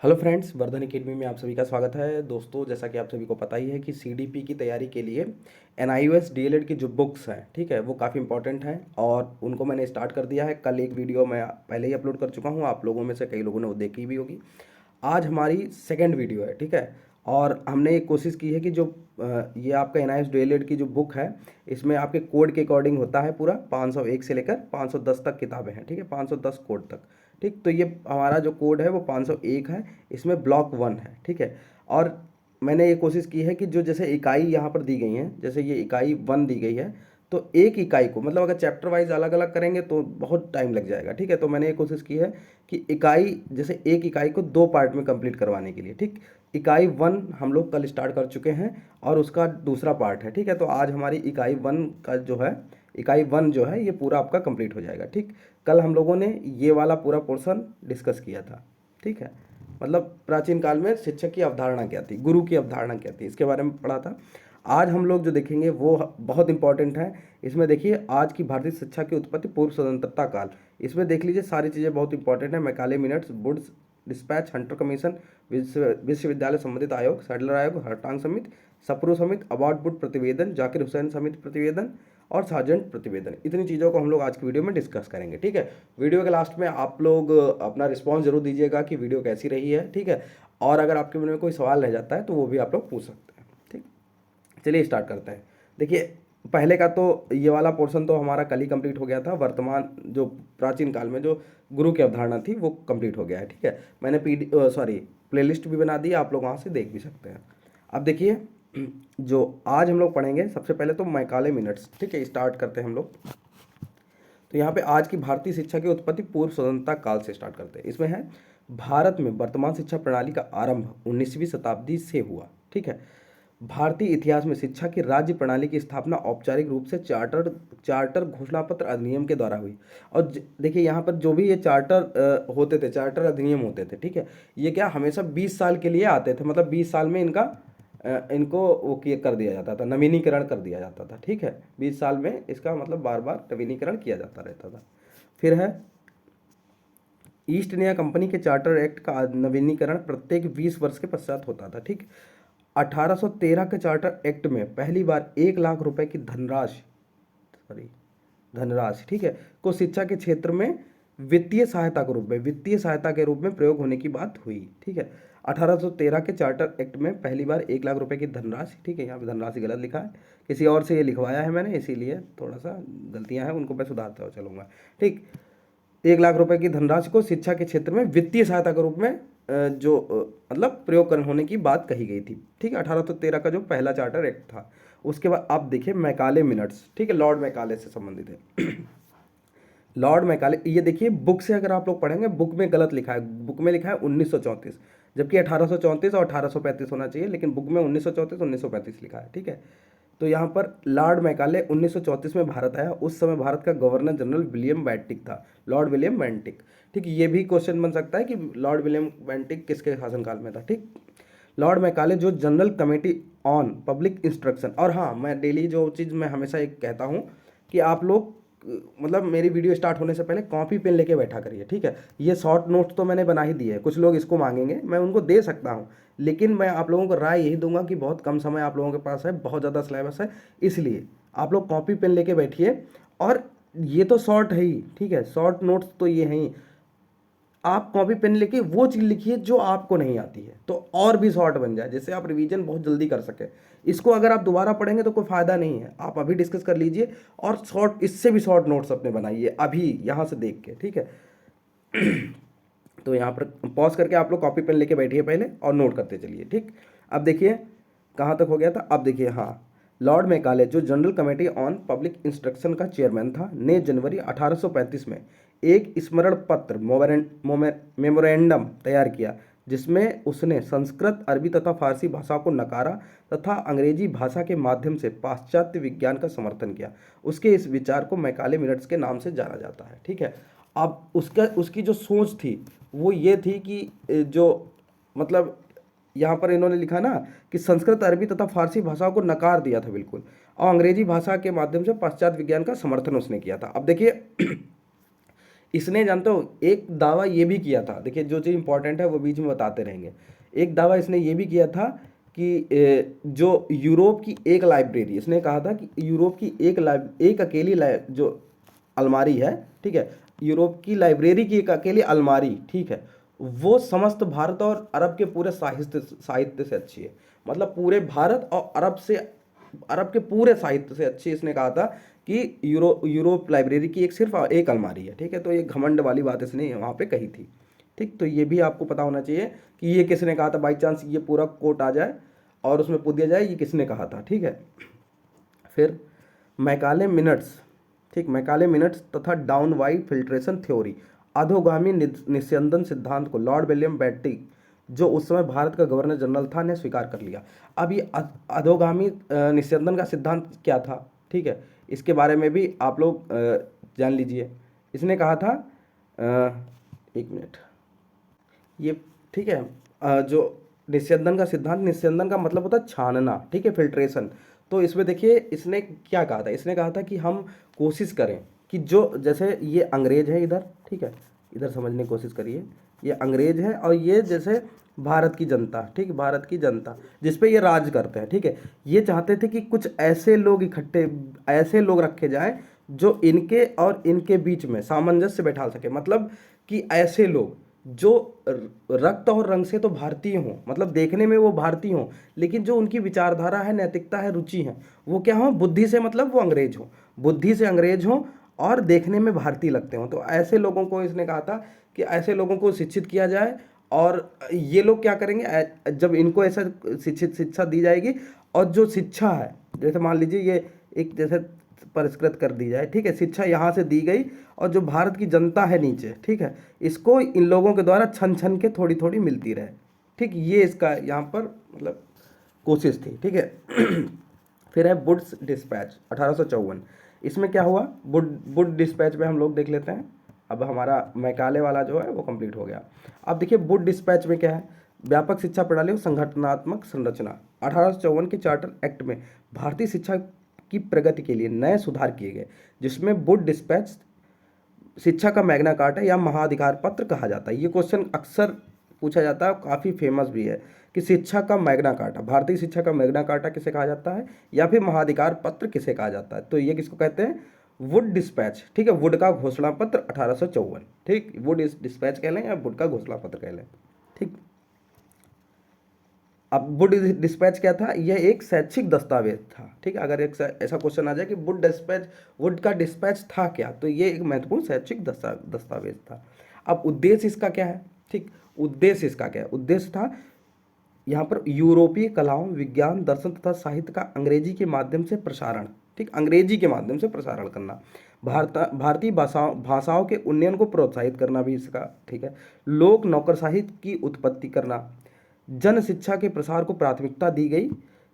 Hello friends, Vardhan academy में आप सभी का स्वागत है। दोस्तों, जैसा कि आप सभी को पता ही है कि सीडीपी की तैयारी के लिए एनआईओएस डीएलएड की जो बुक्स हैं, ठीक है, वो काफ़ी इंपॉर्टेंट हैं और उनको मैंने स्टार्ट कर दिया है। कल एक वीडियो मैं पहले ही अपलोड कर चुका हूँ, आप लोगों में से कई लोगों ने वो देखी भी होगी। आज हमारी सेकंड वीडियो है, ठीक है। और हमने एक कोशिश की है कि जो ये आपका एनआईओएस डीएलएड की जो बुक है, इसमें आपके कोड के अकॉर्डिंग होता है पूरा 501 से लेकर 510 तक किताबें हैं, ठीक है, 510 कोड तक। ठीक, तो ये हमारा जो कोड है वो 501 है, इसमें ब्लॉक 1 है, ठीक है। और मैंने ये कोशिश की है कि जो जैसे इकाई यहाँ पर दी गई हैं, जैसे ये इकाई 1 दी गई है, तो एक इकाई को मतलब अगर चैप्टर वाइज अलग अलग करेंगे तो बहुत टाइम लग जाएगा, ठीक है। तो मैंने ये कोशिश की है कि इकाई जैसे एक इकाई को 2 पार्ट में कंप्लीट करवाने के लिए, ठीक। इकाई 1 हम लोग कल स्टार्ट कर चुके हैं और उसका दूसरा पार्ट है, ठीक है। तो आज हमारी इकाई 1 का जो है, इकाई 1 जो है ये पूरा आपका कंप्लीट हो जाएगा, ठीक। कल हम लोगों ने ये वाला पूरा पोर्शन डिस्कस किया था, ठीक है। मतलब प्राचीन काल में शिक्षक की अवधारणा क्या थी, गुरु की अवधारणा क्या थी, इसके बारे में पढ़ा था। आज हम लोग जो देखेंगे वो बहुत इंपॉर्टेंट है। इसमें देखिए, आज की भारतीय शिक्षा की उत्पत्ति पूर्व स्वतंत्रता काल, इसमें देख लीजिए सारी चीज़ें बहुत इंपॉर्टेंट है। Macaulay minutes, Woods dispatch, Hunter commission, विश्वविद्यालय संबंधित आयोग, सैडलर आयोग, हरटांग समिति, सप्रू समिति, अबाउट बुड प्रतिवेदन, जाकिर हुसैन समिति प्रतिवेदन और सार्जेंट प्रतिवेदन, इतनी चीज़ों को हम लोग आज की वीडियो में डिस्कस करेंगे, ठीक है। वीडियो के लास्ट में आप लोग अपना रिस्पॉन्स जरूर दीजिएगा कि वीडियो कैसी रही है, ठीक है। और अगर आपके मन में कोई सवाल रह जाता है तो वो भी आप लोग पूछ सकते हैं, ठीक। चलिए स्टार्ट करते हैं। देखिए, पहले का तो ये वाला पोर्शन तो हमारा कल ही कंप्लीट हो गया था। वर्तमान जो प्राचीन काल में जो गुरु की अवधारणा थी वो कंप्लीट हो गया है, ठीक है। मैंने प्लेलिस्ट भी बना दी, आप लोग वहाँ से देख भी सकते हैं। अब देखिए, जो आज हम लोग पढ़ेंगे सबसे पहले तो मैकाले मिनट्स, ठीक है, स्टार्ट करते हैं हम लोग। तो यहाँ पे आज की भारतीय शिक्षा की उत्पत्ति पूर्व स्वतंत्रता काल से स्टार्ट करते हैं। इसमें है भारत में वर्तमान शिक्षा प्रणाली का आरंभ 19वीं शताब्दी से हुआ, ठीक है। भारतीय इतिहास में शिक्षा की राज्य प्रणाली की स्थापना औपचारिक रूप से चार्टर चार्टर घोषणा पत्र अधिनियम के द्वारा हुई। और देखिए, यहाँ पर जो भी ये चार्टर होते थे, चार्टर अधिनियम होते थे, ठीक है, ये क्या हमेशा 20 साल के लिए आते थे। मतलब 20 साल में इनको वो किए कर दिया जाता था, नवीनीकरण कर दिया जाता था, ठीक है। 20 साल में इसका मतलब बार बार नवीनीकरण किया जाता रहता था। फिर है ईस्ट इंडिया कंपनी के चार्टर एक्ट का नवीनीकरण प्रत्येक 20 वर्ष के पश्चात होता था, ठीक। 1813 के चार्टर एक्ट में पहली बार 1 लाख रुपए की धनराशि, ठीक है, को शिक्षा के क्षेत्र में वित्तीय सहायता के रूप में प्रयोग होने की बात हुई, ठीक है। 1813 के चार्टर एक्ट में पहली बार 1 लाख रुपए की धनराशि, ठीक है, यहाँ पे धनराशि गलत लिखा है, किसी और से ये लिखवाया है मैंने, इसीलिए थोड़ा सा गलतियां हैं, उनको मैं सुधारता हुआ चलूंगा, ठीक। 1 लाख रुपए की धनराशि को शिक्षा के क्षेत्र में वित्तीय सहायता के रूप में मतलब प्रयोग करने होने की बात कही गई थी, ठीक है। 1813 का जो पहला चार्टर एक्ट था। उसके बाद आप देखिए मैकाले मिनट्स, ठीक है, लॉर्ड मैकाले से संबंधित है। लॉर्ड मैकाले, ये देखिए बुक से अगर आप लोग पढ़ेंगे, बुक में गलत लिखा है, बुक में लिखा है 1934, जबकि 1834 और 1835 होना चाहिए, लेकिन बुक में 1934 1935 लिखा है, ठीक है। तो यहाँ पर लॉर्ड मैकाले 1934 में भारत आया। उस समय भारत का गवर्नर जनरल विलियम बेंटिक था, लॉर्ड विलियम बेंटिक, ठीक। ये भी क्वेश्चन बन सकता है कि लॉर्ड विलियम बेंटिक किसके शासनकाल में था, ठीक। लॉर्ड मैकाले जो general committee on public instruction, और हाँ, मैं डेली जो चीज़ मैं हमेशा एक कहता हूँ कि आप लोग मतलब मेरी वीडियो स्टार्ट होने से पहले कॉपी पेन लेके बैठा करिए, ठीक है। ये शॉर्ट नोट्स तो मैंने बना ही दिए है, कुछ लोग इसको मांगेंगे, मैं उनको दे सकता हूँ, लेकिन मैं आप लोगों को राय यही दूंगा कि बहुत कम समय आप लोगों के पास है, बहुत ज़्यादा सिलेबस है, इसलिए आप लोग कॉपी पेन लेके बैठिए। और ये तो शॉर्ट है ही, ठीक है, शॉर्ट नोट्स तो ये हैं ही, आप कॉपी पेन लेके वो चीज़ लिखिए जो आपको नहीं आती है, तो और भी शॉर्ट बन जाए, जिससे आप रिवीजन बहुत जल्दी कर सके। इसको अगर आप दोबारा पढ़ेंगे तो कोई फायदा नहीं है, आप अभी डिस्कस कर लीजिए और शॉर्ट, इससे भी शॉर्ट नोट्स अपने बनाइए अभी यहाँ से देख के, ठीक है। तो यहाँ पर पॉज करके आप लोग कॉपी पेन लेके बैठिए पहले और नोट करते चलिए, ठीक। अब देखिए कहाँ तक हो गया था। अब देखिए, हाँ, लॉर्ड मैकाले जो general committee on public instruction का चेयरमैन था, ने जनवरी 1835 में एक स्मरण पत्र मेमोरेंडम तैयार किया, जिसमें उसने संस्कृत, अरबी तथा फारसी भाषा को नकारा तथा अंग्रेजी भाषा के माध्यम से पाश्चात्य विज्ञान का समर्थन किया। उसके इस विचार को मैकाले मिनट्स के नाम से जाना जाता है, ठीक है। अब उसकी जो सोच थी वो ये थी कि जो मतलब यहाँ पर इन्होंने लिखा ना कि संस्कृत, अरबी तथा फारसी भाषाओं को नकार दिया था बिल्कुल, और अंग्रेजी भाषा के माध्यम से पाश्चात्य विज्ञान का समर्थन उसने किया था। अब देखिए, इसने जानते हो एक दावा ये भी किया था, देखिए जो चीज़ इंपॉर्टेंट है वो बीच में बताते रहेंगे। एक दावा इसने ये भी किया था कि जो यूरोप की एक लाइब्रेरी, इसने कहा था कि यूरोप की एक अकेली जो अलमारी है, ठीक है, यूरोप की लाइब्रेरी की एक अकेली अलमारी, ठीक है, वो समस्त भारत और अरब के पूरे साहित्य साहित्य से अच्छी है। मतलब पूरे भारत और अरब के पूरे साहित्य से अच्छी इसने कहा था कि यूरोप लाइब्रेरी की एक सिर्फ एक अलमारी है, ठीक है। तो ये घमंड वाली बात इसने वहाँ पे कही थी, ठीक। तो ये भी आपको पता होना चाहिए कि ये किसने कहा था, बाई चांस ये पूरा कोट आ जाए और उसमें पूछ दिया जाए ये किसने कहा था, ठीक है। फिर मैकाले मिनट्स, ठीक, मैकाले मिनट्स तथा डाउन वाई फिल्ट्रेशन थ्योरी, अधोगामी निस्यंदन सिद्धांत को लॉर्ड विलियम बेंटिक, जो उस समय भारत का गवर्नर जनरल था, ने स्वीकार कर लिया। अब ये अधोगामी निस्यंदन का सिद्धांत क्या था, ठीक है, इसके बारे में भी आप लोग जान लीजिए। इसने कहा था एक मिनट, ये ठीक है, जो निस्यंदन का सिद्धांत, निस्यंदन का मतलब होता है छानना, ठीक है, फिल्ट्रेशन। तो इसमें देखिए इसने क्या कहा था, इसने कहा था कि हम कोशिश करें कि जो जैसे ये अंग्रेज है इधर, ठीक है, इधर समझने की कोशिश करिए, ये अंग्रेज है और ये जैसे भारत की जनता, ठीक, भारत की जनता जिस पे ये राज करते हैं, ठीक है। ये चाहते थे कि कुछ ऐसे लोग इकट्ठे, ऐसे लोग रखे जाएं जो इनके और इनके बीच में सामंजस्य बैठा सके, मतलब कि ऐसे लोग जो रक्त और रंग से तो भारतीय हों, मतलब देखने में वो भारतीय हों, लेकिन जो उनकी विचारधारा है, नैतिकता है, रुचि है, वो क्या हो, बुद्धि से, मतलब वो अंग्रेज हो, बुद्धि से अंग्रेज हो और देखने में भारतीय लगते हो। तो ऐसे लोगों को इसने कहा था कि ऐसे लोगों को शिक्षित किया जाए और ये लोग क्या करेंगे, जब इनको ऐसा शिक्षा दी जाएगी और जो शिक्षा है, जैसे मान लीजिए ये एक जैसे परिष्कृत कर दी जाए, ठीक है, शिक्षा यहाँ से दी गई और जो भारत की जनता है नीचे, ठीक है, इसको इन लोगों के द्वारा छन छन के थोड़ी थोड़ी मिलती रहे, ठीक, ये इसका यहाँ पर मतलब कोशिश थी, ठीक है। फिर है वुड्स डिस्पैच 1854, इसमें क्या हुआ, वुड डिस्पैच में हम लोग देख लेते हैं। अब हमारा मैकाले वाला जो है वो कंप्लीट हो गया। अब देखिए वुड डिस्पैच में क्या है, व्यापक शिक्षा प्रणाली और संगठनात्मक संरचना, 1854 के चार्टर एक्ट में भारतीय शिक्षा की प्रगति के लिए नए सुधार किए गए, जिसमें वुड डिस्पैच शिक्षा का मैग्ना कार्टा या महाधिकार पत्र कहा जाता है। ये क्वेश्चन अक्सर पूछा जाता है, काफ़ी फेमस भी है कि शिक्षा का मैग्ना कार्टा, भारतीय शिक्षा का मैग्ना कार्टा किसे कहा जाता है या फिर महाधिकार पत्र किसे कहा जाता है। तो ये किसको कहते हैं, वुड डिस्पैच, ठीक है, वुड का घोषणा पत्र 1854, ठीक, वुड डिस्पैच कह लें या वुड का घोषणा पत्र कह लें, ठीक। अब वुड डिस्पैच क्या था, यह एक शैक्षिक दस्तावेज था, ठीक है। अगर एक ऐसा क्वेश्चन आ जाए कि वुड का डिस्पैच था क्या, तो ये एक महत्वपूर्ण शैक्षिक दस्तावेज था। अब उद्देश्य इसका क्या है, ठीक, उद्देश्य इसका क्या है, उद्देश्य था यहाँ पर यूरोपीय कलाओं, विज्ञान, दर्शन तथा साहित्य का अंग्रेजी के माध्यम से प्रसारण, ठीक, अंग्रेजी के माध्यम से प्रसारण करना, भारतीय भाषाओं के उन्नयन को प्रोत्साहित करना भी इसका, ठीक है, लोक नौकरशाही की उत्पत्ति करना, जन शिक्षा के प्रसार को प्राथमिकता दी गई,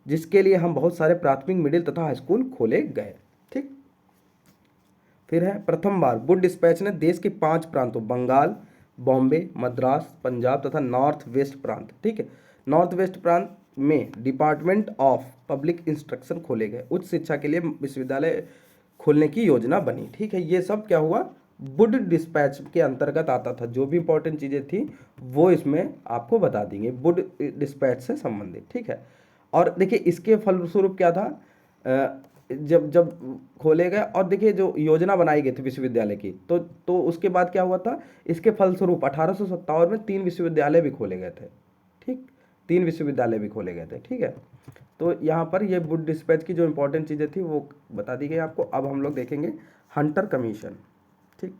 जिसके लिए हम बहुत सारे प्राथमिक, मिडिल तथा हाई स्कूल खोले गए, ठीक। फिर है प्रथम बार वुड डिस्पैच ने देश के 5 प्रांतों बंगाल, बॉम्बे, मद्रास, पंजाब तथा नॉर्थ वेस्ट प्रांत, ठीक है, नॉर्थ वेस्ट प्रांत में डिपार्टमेंट ऑफ पब्लिक इंस्ट्रक्शन खोले गए, उच्च शिक्षा के लिए विश्वविद्यालय खोलने की योजना बनी, ठीक है। ये सब क्या हुआ, वुड डिस्पैच के अंतर्गत आता था। जो भी इंपॉर्टेंट चीज़ें थी वो इसमें आपको बता देंगे वुड डिस्पैच से संबंधित, ठीक है। और देखिए इसके फलस्वरूप क्या था, जब जब खोले गए और देखिए जो योजना बनाई गई थी विश्वविद्यालय की, तो उसके बाद क्या हुआ था, इसके फलस्वरूप 1857 में 3 विश्वविद्यालय भी खोले गए थे, ठीक, 3 विश्वविद्यालय भी खोले गए थे, ठीक है। तो यहाँ पर ये वुड डिस्पैच की जो इंपॉर्टेंट चीज़ें थी वो बता दी गई आपको। अब हम लोग देखेंगे हंटर कमीशन, ठीक,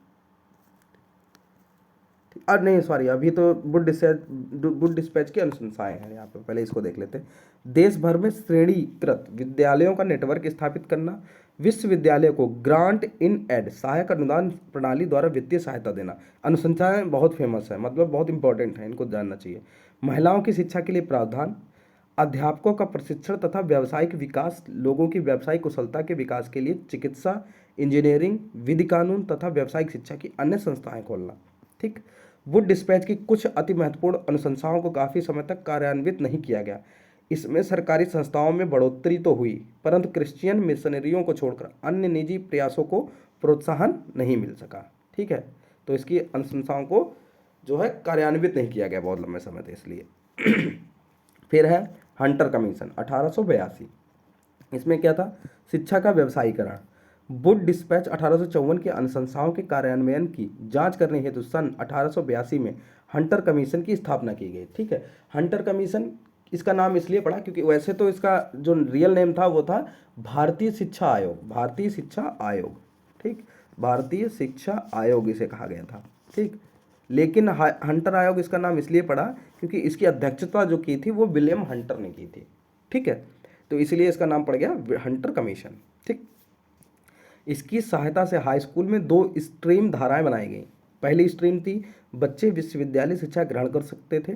और नहीं सॉरी, अभी तो वुड डिस्पैच की अनुशंसाएं हैं यहाँ पे, पहले इसको देख लेते हैं। देश भर में श्रेणीकृत विद्यालयों का नेटवर्क स्थापित करना, विश्वविद्यालय को ग्रांट इन एड सहायक अनुदान प्रणाली द्वारा वित्तीय सहायता देना। अनुशंसाएं बहुत फेमस है, मतलब बहुत इंपॉर्टेंट है, इनको जानना चाहिए। महिलाओं की शिक्षा के लिए प्रावधान, अध्यापकों का प्रशिक्षण तथा व्यावसायिक विकास, लोगों की व्यावसायिक कुशलता के विकास के लिए चिकित्सा, इंजीनियरिंग, विधि कानून तथा व्यावसायिक शिक्षा की अन्य संस्थाएं खोलना, ठीक। वुड डिस्पैच की कुछ अति महत्वपूर्ण अनुशंसाओं को काफ़ी समय तक कार्यान्वित नहीं किया गया। इसमें सरकारी संस्थाओं में बढ़ोतरी तो हुई, परंतु क्रिश्चियन मिशनरियों को छोड़कर अन्य निजी प्रयासों को प्रोत्साहन नहीं मिल सका, ठीक है। तो इसकी अनुशंसाओं को जो है कार्यान्वित नहीं किया गया बहुत लंबे समय तक, इसलिए। फिर है हंटर कमीशन 1882। इसमें क्या था, शिक्षा का व्यवसायीकरण। वुड डिस्पैच 1854 की अनुशंसाओं के कार्यान्वयन की जांच करने हेतु सन 1882 में हंटर कमीशन की स्थापना की गई। ठीक है, हंटर कमीशन इसका नाम इसलिए पड़ा क्योंकि वैसे तो इसका जो रियल नेम था वो था भारतीय शिक्षा आयोग, भारतीय शिक्षा आयोग। ठीक, भारतीय शिक्षा आयोग इसे कहा गया था। ठीक, लेकिन हंटर आयोग इसका नाम इसलिए पड़ा क्योंकि इसकी अध्यक्षता जो की थी वो विलियम हंटर ने की थी। ठीक है, तो इसलिए इसका नाम पड़ गया हंटर कमीशन। ठीक, इसकी सहायता से हाई स्कूल में 2 स्ट्रीम धाराएं बनाई गई। पहली स्ट्रीम थी बच्चे विश्वविद्यालय शिक्षा ग्रहण कर सकते थे,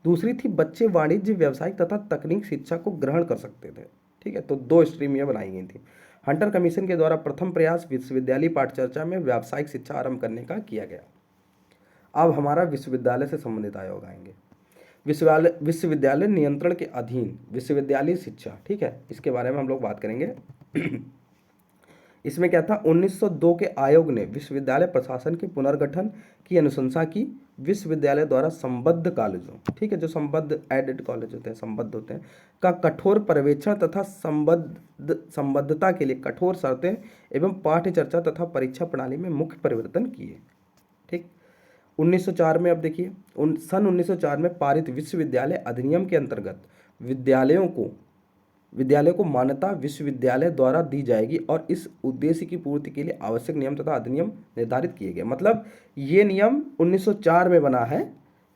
दूसरी थी बच्चे वाणिज्य व्यावसायिक तथा तकनीक शिक्षा को ग्रहण कर सकते थे। ठीक है, तो 2 स्ट्रीम यह बनाई गई थी। हंटर कमीशन के द्वारा प्रथम प्रयास विश्वविद्यालय पाठचर्चा में व्यावसायिक शिक्षा आरंभ करने का किया गया। अब हमारा विश्वविद्यालय से संबंधित आयोग आएंगे। विश्वविद्यालय नियंत्रण के अधीन विश्वविद्यालय शिक्षा। ठीक है, इसके बारे में हम लोग बात करेंगे। इसमें क्या था, 1902 के आयोग ने विश्वविद्यालय प्रशासन के पुनर्गठन की अनुशंसा की। विश्वविद्यालय द्वारा संबद्ध कॉलेजों, ठीक है, जो संबद्ध एडेड कॉलेज होते हैं, संबद्ध होते हैं, का कठोर पर्यवेक्षण तथा संबद्धता के लिए कठोर शर्तें एवं पाठ्य चर्चा तथा परीक्षा प्रणाली में मुख्य परिवर्तन किए। ठीक, 1904 में, अब देखिए, सन 1904 में पारित विश्वविद्यालय अधिनियम के अंतर्गत विद्यालय को मान्यता विश्वविद्यालय द्वारा दी जाएगी और इस उद्देश्य की पूर्ति के लिए आवश्यक नियम तथा अधिनियम निर्धारित किए गए। मतलब ये नियम 1904 में बना है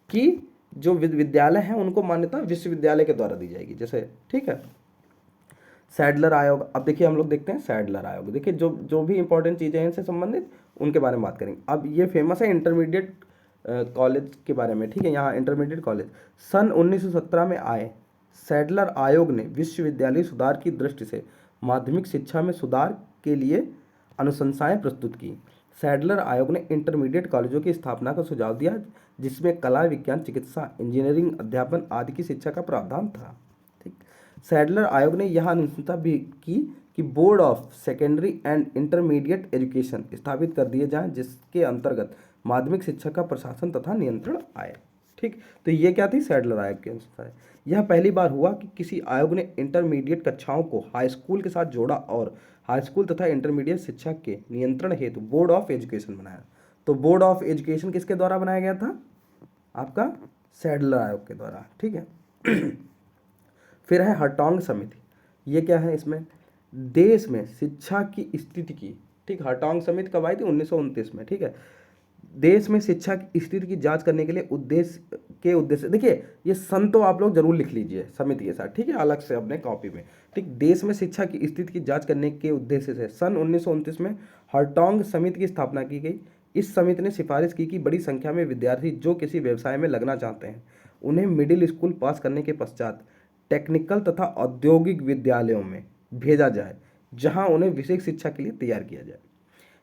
कि जो विद्यालय हैं उनको मान्यता विश्वविद्यालय के द्वारा दी जाएगी, जैसे। ठीक है, सैडलर आयोग। अब देखिए हम लोग देखते हैं सैडलर आयोग। देखिए जो भी इंपॉर्टेंट चीज़ें हैं इनसे संबंधित उनके बारे में बात करेंगे। अब ये फेमस है इंटरमीडिएट कॉलेज के बारे में। ठीक है, यहाँ इंटरमीडिएट कॉलेज सन 1917 में आए। सैडलर आयोग ने विश्वविद्यालय सुधार की दृष्टि से माध्यमिक शिक्षा में सुधार के लिए अनुशंसाएं प्रस्तुत की। सैडलर आयोग ने इंटरमीडिएट कॉलेजों की स्थापना का सुझाव दिया जिसमें कला, विज्ञान, चिकित्सा, इंजीनियरिंग, अध्यापन आदि की शिक्षा का प्रावधान था। ठीक, सैडलर आयोग ने यह अनुशंसा भी की कि board of secondary and intermediate education स्थापित कर दिए जाएं जिसके अंतर्गत माध्यमिक शिक्षा का प्रशासन तथा नियंत्रण आए। ठीक, तो ये क्या थी, सैडलर आयोग की अनुसार। यह पहली बार हुआ कि किसी आयोग ने इंटरमीडिएट कक्षाओं को हाई स्कूल के साथ जोड़ा और हाई स्कूल तथा इंटरमीडिएट शिक्षा के नियंत्रण हेतु बोर्ड ऑफ एजुकेशन बनाया। तो बोर्ड ऑफ एजुकेशन किसके द्वारा बनाया गया था, आपका सैडलर आयोग के द्वारा। ठीक है। फिर है हर्टॉग समिति। ये क्या है, इसमें देश में शिक्षा की स्थिति की, ठीक, हर्टॉग समिति कब आई थी, 1929 में। ठीक है, देश में शिक्षा की स्थिति की जांच करने के लिए उद्देश्य देखिए, ये सन तो आप लोग जरूर लिख लीजिए समिति के साथ, ठीक है, अलग से अपने कॉपी में। ठीक, देश में शिक्षा की स्थिति की जांच करने के उद्देश्य से सन 1929 में हर्टॉग समिति की स्थापना की गई। इस समिति ने सिफारिश की कि बड़ी संख्या में विद्यार्थी जो किसी व्यवसाय में लगना चाहते हैं उन्हें मिडिल स्कूल पास करने के पश्चात टेक्निकल तथा औद्योगिक विद्यालयों में भेजा जाए जहां उन्हें विशेष शिक्षा के लिए तैयार किया जाए।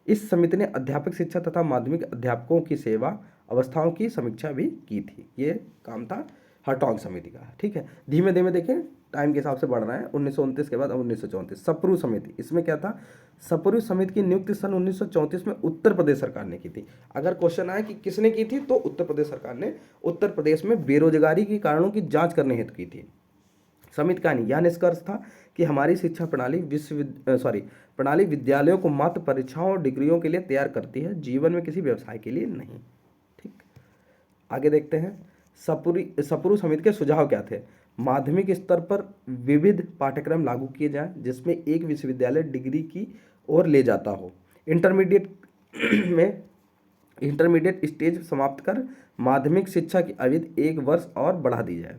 इस समिति ने अध्यापक शिक्षा तथा माध्यमिक अध्यापकों की सेवा अवस्थाओं की समीक्षा भी की थी। ये काम था हर्टॉग समिति का। ठीक है, धीमे धीमे देखें टाइम के हिसाब से बढ़ रहा है। 1929 के बाद अब 1934 सप्रू समिति। इसमें क्या था, सप्रू समिति की नियुक्ति सन 1934 में उत्तर प्रदेश सरकार ने की थी। अगर क्वेश्चन आए कि किसने की थी, तो उत्तर प्रदेश सरकार ने उत्तर प्रदेश में बेरोजगारी के कारणों की जांच करने हेतु की थी। समिति का यह निष्कर्ष था कि हमारी शिक्षा प्रणाली विद्यालयों को मात्र परीक्षाओं और डिग्रियों के लिए तैयार करती है, जीवन में किसी व्यवसाय के लिए नहीं। ठीक, आगे देखते हैं सप्रू समिति के सुझाव क्या थे। माध्यमिक स्तर पर विविध पाठ्यक्रम लागू किए जाएं जिसमें एक विश्वविद्यालय डिग्री की ओर ले जाता हो। इंटरमीडिएट स्टेज समाप्त कर माध्यमिक शिक्षा की अवधि 1 वर्ष और बढ़ा दी जाए।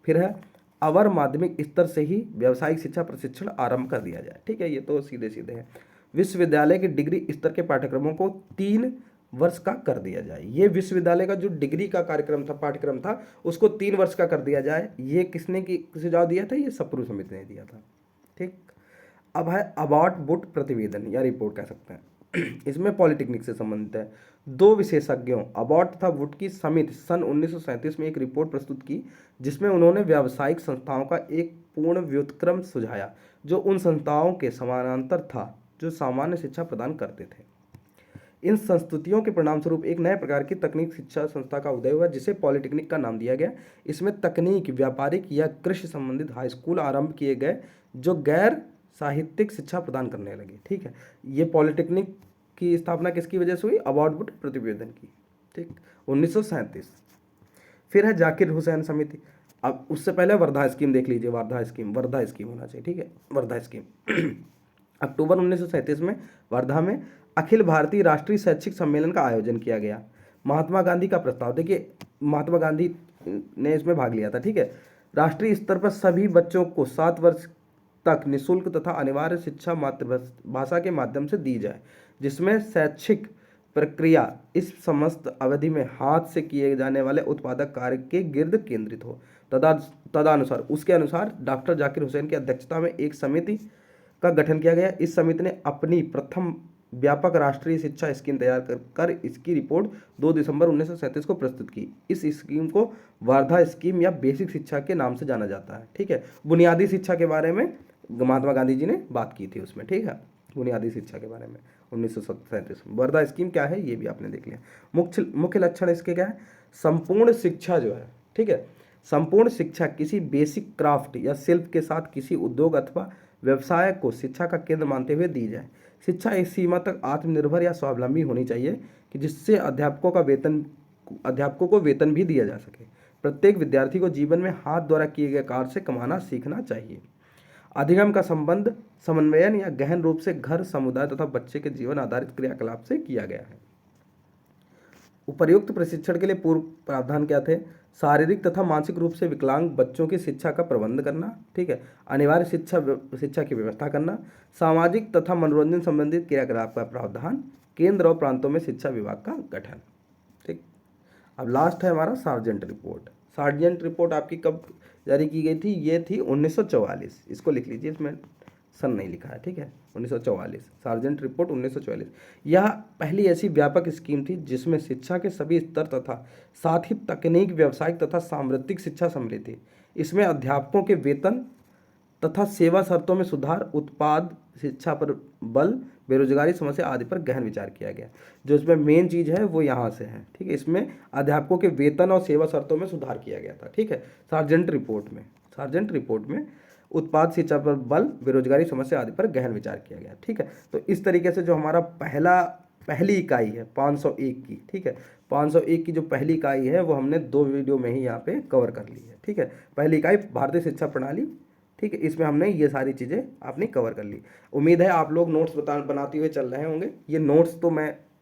फिर है अवर माध्यमिक स्तर से ही व्यावसायिक शिक्षा प्रशिक्षण आरंभ कर दिया जाए। ठीक है, ये तो सीधे सीधे है। विश्वविद्यालय के डिग्री स्तर के पाठ्यक्रमों को 3 वर्ष का कर दिया जाए। ये विश्वविद्यालय का जो डिग्री का कार्यक्रम था, पाठ्यक्रम था, उसको 3 वर्ष का कर दिया जाए। ये किसने की सुझाव दिया था, ये सप्रू समिति ने दिया था। ठीक, अब है अबाउट वुड प्रतिवेदन या रिपोर्ट कह सकते हैं। इसमें पॉलिटेक्निक से संबंधित है। 2 विशेषज्ञों अबाउट तथा वुड की समिति सन 1937 में एक रिपोर्ट प्रस्तुत की जिसमें उन्होंने व्यावसायिक संस्थाओं का एक पूर्ण व्युत्क्रम सुझाया जो उन संस्थाओं के समानांतर था जो सामान्य शिक्षा प्रदान करते थे। इन संस्तुतियों के परिणामस्वरूप एक नए प्रकार की तकनीक शिक्षा संस्था का उदय हुआ जिसे पॉलिटेक्निक का नाम दिया गया। इसमें तकनीक, व्यापारिक या कृषि संबंधित हाई स्कूल आरंभ किए गए जो गैर साहित्यिक शिक्षा प्रदान करने लगे। ठीक है, ये पॉलिटेक्निक की स्थापना किसकी वजह से हुई? अवार्ड वुड प्रतिवेदन की। ठीक, 1937। फिर है जाकिर हुसैन समिति। अब उससे पहले वर्धा स्कीम देख लीजिए, वर्धा स्कीम होना चाहिए। ठीक है, वर्धा स्कीम अक्टूबर 1937 में वर्धा में अखिल भारतीय राष्ट्रीय शैक्षिक सम्मेलन का आयोजन किया गया। महात्मा गांधी का प्रस्ताव, देखिए महात्मा गांधी ने इसमें भाग लिया था। ठीक है, राष्ट्रीय स्तर पर सभी बच्चों को 7 वर्ष तक निःशुल्क तथा अनिवार्य शिक्षा मातृभाषा के माध्यम से दी जाए, जिसमें शैक्षिक प्रक्रिया इस समस्त अवधि में हाथ से किए जाने वाले उत्पादक कार्य के गिर्द केंद्रित हो। तदानुसार उसके अनुसार डॉक्टर जाकिर हुसैन की अध्यक्षता में एक समिति का गठन किया गया। इस समिति ने अपनी प्रथम व्यापक राष्ट्रीय शिक्षा स्कीम तैयार कर इसकी रिपोर्ट 2 दिसंबर 1937 को प्रस्तुत की। इस स्कीम को वर्धा स्कीम या बेसिक शिक्षा के नाम से जाना जाता है। ठीक है, बुनियादी शिक्षा के बारे में महात्मा गांधी जी ने बात की थी उसमें। ठीक है, बुनियादी शिक्षा के बारे में 1937 में। वर्धा स्कीम क्या है ये भी आपने देख लिया। मुख्य लक्षण इसके क्या है? संपूर्ण शिक्षा जो है, ठीक है, संपूर्ण शिक्षा किसी बेसिक क्राफ्ट या शिल्प के साथ किसी उद्योग अथवा व्यवसाय को शिक्षा का केंद्र मानते हुए दी जाए। शिक्षा इस सीमा तक आत्मनिर्भर या स्वावलंबी होनी चाहिए कि जिससे अध्यापकों को वेतन भी दिया जा सके। प्रत्येक विद्यार्थी को जीवन में हाथ द्वारा किए गए कार्य से कमाना सीखना चाहिए। अधिगम का संबंध समन्वयन या गहन रूप से घर, समुदाय तथा बच्चे के जीवन आधारित क्रियाकलाप से किया गया है। उपर्युक्त प्रशिक्षण के लिए पूर्व प्रावधान क्या थे? शारीरिक तथा मानसिक रूप से विकलांग बच्चों की शिक्षा का प्रबंध करना। ठीक है, अनिवार्य शिक्षा की व्यवस्था करना, सामाजिक तथा मनोरंजन संबंधित क्रियाकलाप का प्रावधान, केंद्र और प्रांतों में शिक्षा विभाग का गठन। ठीक, अब लास्ट है हमारा सार्जेंट रिपोर्ट। सार्जेंट रिपोर्ट आपकी कब जारी की गई थी? ये थी 1944। इसको लिख लीजिए, इसमें सन नहीं लिखा है। ठीक है, 1944, सार्जेंट रिपोर्ट 1944। यह पहली ऐसी व्यापक स्कीम थी जिसमें शिक्षा के सभी स्तर तथा साथ ही तकनीक, व्यावसायिक तथा सांवृत्तिक शिक्षा सम्मिलित थी। इसमें अध्यापकों के वेतन तथा सेवा शर्तों में सुधार, उत्पाद शिक्षा पर बल, बेरोजगारी समस्या आदि पर गहन विचार किया गया। जो इसमें मेन चीज़ है वो यहाँ से है। ठीक है, इसमें अध्यापकों के वेतन और सेवा शर्तों में सुधार किया गया था। ठीक है, सार्जेंट रिपोर्ट में उत्पाद शिक्षा पर बल, बेरोजगारी समस्या आदि पर गहन विचार किया गया। ठीक है, तो इस तरीके से जो हमारा पहली इकाई है 501 की, ठीक है, 501 की जो पहली इकाई है वो हमने 2 वीडियो में ही यहाँ पे कवर कर ली है। ठीक है, पहली इकाई भारतीय शिक्षा प्रणाली। ठीक है, इसमें हमने ये सारी चीज़ें आपने कवर कर ली। उम्मीद है आप लोग नोट्स बनाते हुए चल रहे होंगे। ये नोट्स तो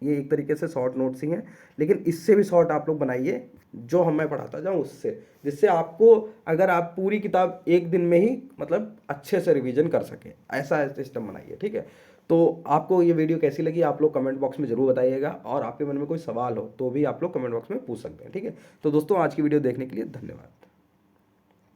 ये एक तरीके से शॉर्ट नोट्स ही हैं, लेकिन इससे भी शॉर्ट आप लोग बनाइए जो मैं पढ़ाता जाऊँ उससे, जिससे आपको अगर आप पूरी किताब एक दिन में ही मतलब अच्छे से रिवीजन कर सके, ऐसा सिस्टम बनाइए। ठीक है, तो आपको ये वीडियो कैसी लगी आप लोग कमेंट बॉक्स में ज़रूर बताइएगा, और आपके मन में कोई सवाल हो तो भी आप लोग कमेंट बॉक्स में पूछ सकते हैं। ठीक है, तो दोस्तों आज की वीडियो देखने के लिए धन्यवाद।